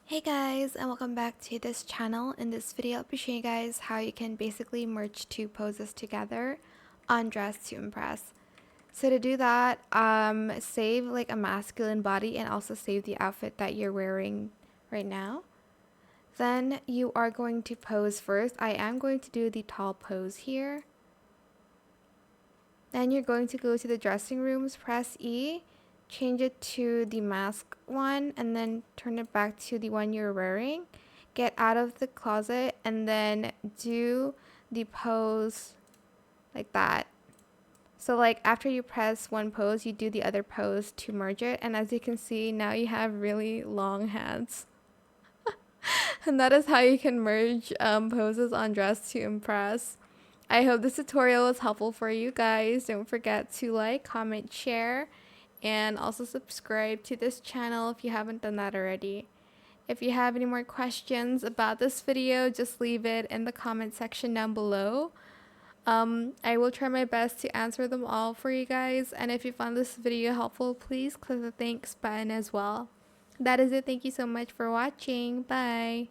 Hey guys, and welcome back to this channel. In this video, I'll be showing you guys how you can basically merge two poses together on Dress to Impress. So to do that, save like a masculine body and also save the outfit that you're wearing right now. Then you are going to pose first. I am going to do the tall pose here. Then you're going to go to the dressing rooms, press E, change it to the mask one, and then turn it back to the one you're wearing. Get out of the closet and then do the pose like that. So like after you press one pose, you do the other pose to merge it. And as you can see, now you have really long hands. And that is how you can merge poses on Dress to Impress. I hope this tutorial was helpful for you guys. Don't forget to like, comment, share, and also subscribe to this channel if you haven't done that already. If you have any more questions about this video, just leave it in the comment section down below. I will try my best to answer them all for you guys. And if you found this video helpful, please click the thanks button as well. That is it. Thank you so much for watching. Bye.